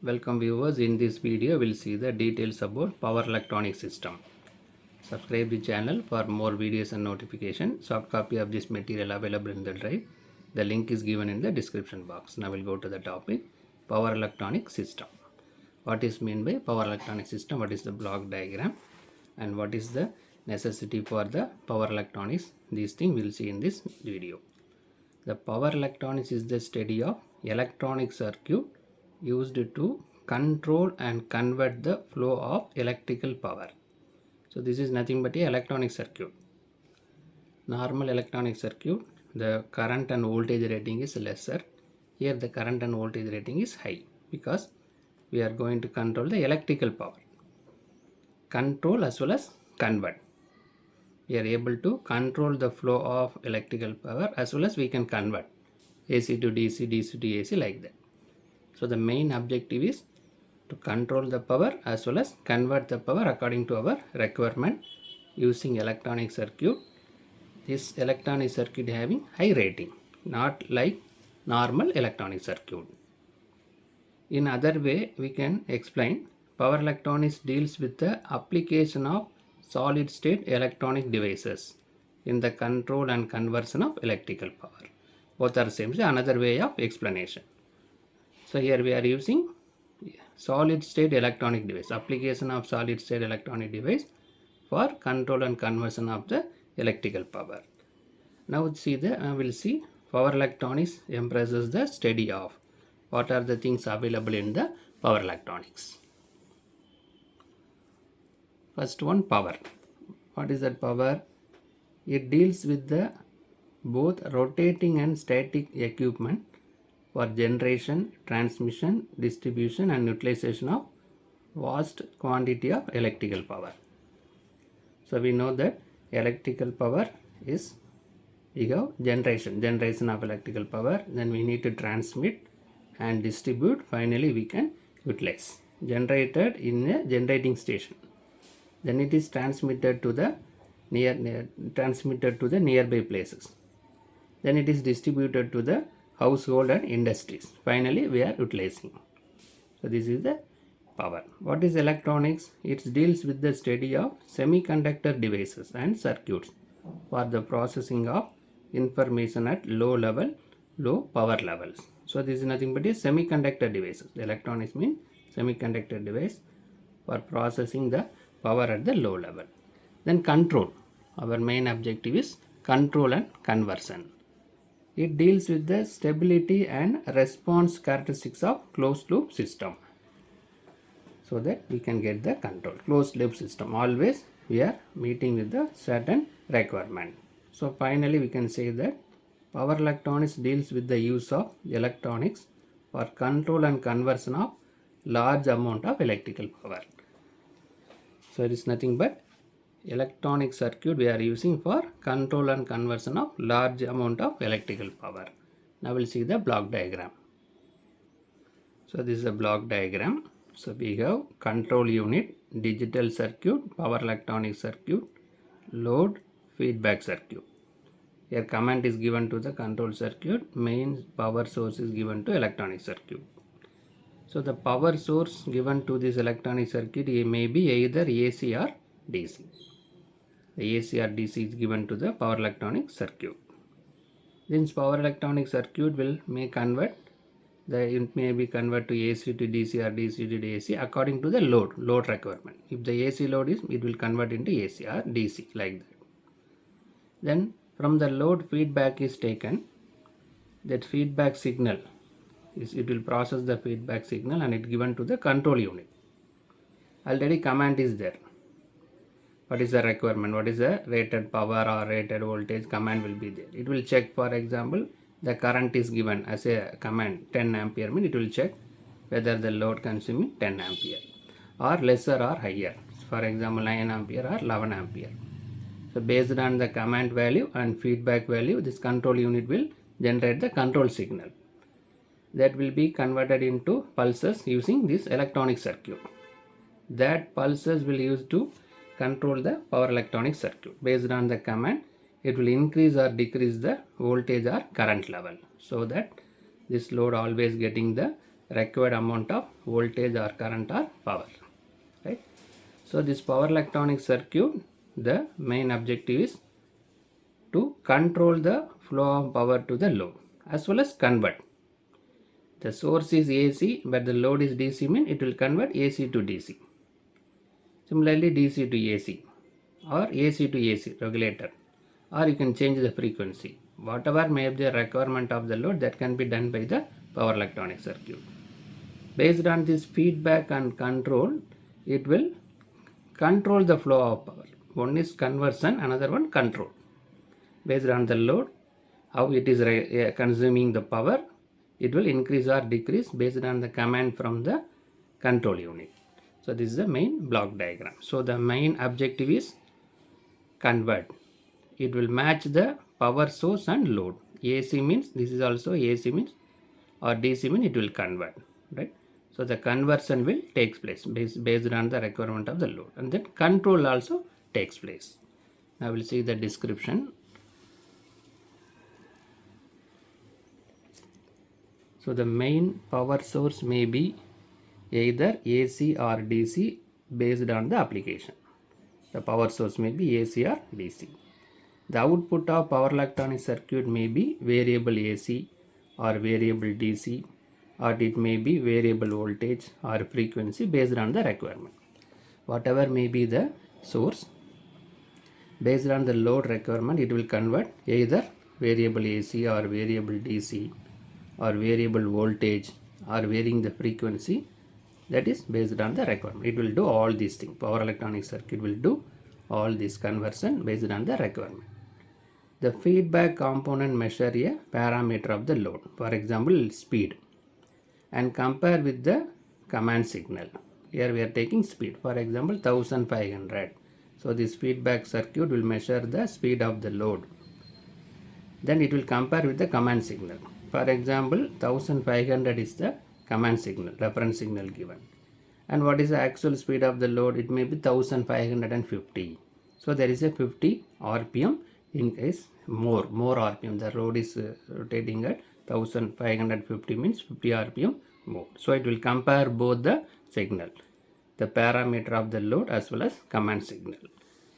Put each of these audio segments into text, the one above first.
Welcome viewers. In this video we'll see the details about power electronic system. Subscribe the channel for more videos and notification. Soft copy of this material available in the drive. The link is given in the description box. Now we'll go to the topic power electronic system. What is meant by power electronic system? What is the block diagram? And what is the necessity for the power electronics? These things we'll see in this video. The power electronics is the study of electronic circuit used to control and convert the flow of electrical power. So this is nothing but a electronic circuit. Normal electronic circuit, the current and voltage rating is lesser. Here the current and voltage rating is high because we are going to control the electrical power. Control as well as convert. We are able to control the flow of electrical power as well as we can convert AC to DC, DC to AC like that. So the main objective is to control the power as well as convert the power according to our requirement using electronic circuit. This electronic circuit having high rating, not like normal electronic circuit. In other way we can explain power electronics deals with the application of solid state electronic devices in the control and conversion of electrical power. Both are same. So another way of explanation. So here we are using solid state electronic device, application of solid state electronic device for control and conversion of the electrical power. Now we'll see power electronics embraces the study of what are the things available in the power electronics. First one, power. What is that power? It deals with the both rotating and static equipment for generation, transmission, distribution and utilization of vast quantity of electrical power. So we know that electrical power is generation of electrical power, then we need to transmit and distribute, finally we can utilize. Generated in a generating station, then it is transmitted to the nearby places, then it is distributed to the household and industries, finally we are utilizing. So this is the power. What is electronics? It deals with the study of semiconductor devices and circuits for the processing of information at low power levels. So this is nothing but a semiconductor devices. The electronics mean semiconductor device for processing the power at the low level. Then control. Our main objective is control and conversion. It deals with the stability and response characteristics of closed loop system, so that we can get the control. Closed loop system, always we are meeting with the certain requirement. So finally we can say that power electronics deals with the use of electronics for control and conversion of large amount of electrical power. So it is nothing but electronic circuit we are using for control and conversion of large amount of electrical power. Now we'll see the block diagram. So this is a block diagram. So we have control unit, digital circuit, power electronic circuit, load, feedback circuit. Here command is given to the control circuit, main power source is given to electronic circuit. So the power source given to this electronic circuit may be either AC or DC. The AC or DC is given to the power electronic circuit. This power electronic circuit may convert, it may be converted to AC to DC or DC to AC according to the load requirement. If the AC load is, it will convert into AC or DC like that. Then from the load feedback is taken, that feedback signal it will process the feedback signal and it given to the control unit. Already command is there. What is the requirement? What is the rated power or rated voltage? Command will be there. It will check, for example, the current is given as a command 10 ampere mean it will check whether the load consuming 10 ampere or lesser or higher. For example, 9 ampere or 11 ampere. So based on the command value and feedback value, this control unit will generate the control signal. That will be converted into pulses using this electronic circuit. That pulses will use to control the power electronic circuit. Based on the command, it will increase or decrease the voltage or current level, so that this load always getting the required amount of voltage or current or power, right? So this power electronic circuit, the main objective is to control the flow of power to the load as well as convert. The source is AC but the load is DC, mean it will convert AC to DC. Similarly, DC to AC or AC to AC regulator, or you can change the frequency. Whatever may be the requirement of the load, that can be done by the power electronic circuit. Based on this feedback and control, it will control the flow of power. One is conversion, another one control. Based on the load, how it is consuming the power, it will increase or decrease based on the command from the control unit. So this is the main block diagram. So the main objective is convert. It will match the power source and load. AC means this is also AC means, or DC means it will convert, right? So the conversion will takes place based on the requirement of the load, and then control also takes place. Now we'll see the description. So the main power source may be either AC or DC based on the application. The power source may be AC or DC. The output of power electronic circuit may be variable AC or variable DC, or it may be variable voltage or frequency based on the requirement. Whatever may be the source, based on the load requirement, it will convert either variable AC or variable DC or variable voltage or varying the frequency. That is based on the requirement. It will do all these things. Power electronic circuit will do all this conversion based on the requirement. The feedback component measure a parameter of the load, for example speed, and compare with the command signal. Here we are taking speed, for example 1500. So this feedback circuit will measure the speed of the load. Then it will compare with the command signal. For example 1500 is the command signal, reference signal given. And what is the actual speed of the load? It may be 1550. So there is a 50 RPM in case more RPM. The load is rotating at 1550 means 50 RPM more. So it will compare both the signal, the parameter of the load as well as command signal.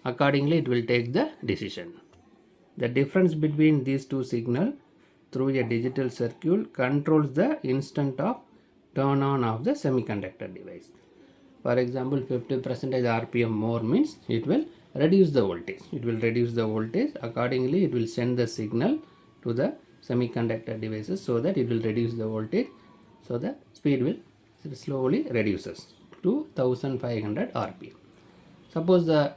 Accordingly, it will take the decision. The difference between these two signals through a digital circuit controls the instant of turn on of the semiconductor device. For example, 50% RPM more means it will reduce the voltage. It will reduce the voltage. Accordingly, it will send the signal to the semiconductor devices so that it will reduce the voltage. So the speed will slowly reduces to 1500 RPM. Suppose the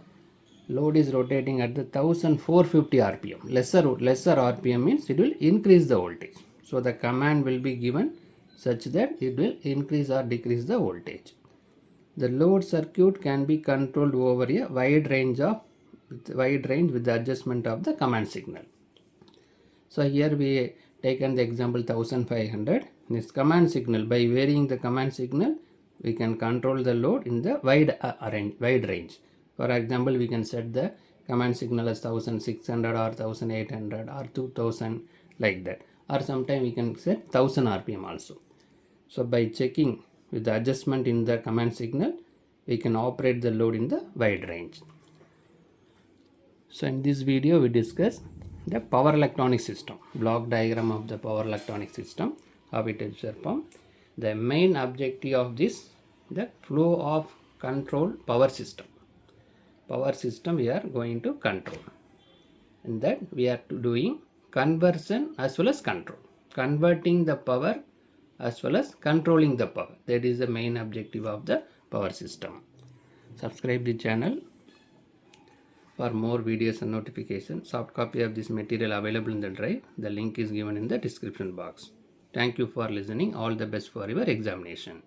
load is rotating at the 1450 RPM. Lesser RPM means it will increase the voltage. So the command will be given such that it will increase or decrease the voltage. The load circuit can be controlled over a wide range with the adjustment of the command signal. So here we taken the example 1500. This command signal, by varying the command signal, we can control the load in the wide range. For example, we can set the command signal as 1600 or 1800 or 2000 like that, or sometime we can set 1000 RPM also. So by checking with the adjustment in the command signal, we can operate the load in the wide range. So in this video we discuss the power electronic system, block diagram of the power electronic system, how it is performed. The main objective of this, the flow of control power system. Power system we are going to control, and that we are doing conversion as well as control, converting the power as well as controlling the power. That is the main objective of the power system. Subscribe the channel for more videos and notifications. Soft copy of this material available in the drive. The link is given in the description box. Thank you for listening. All the best for your examination.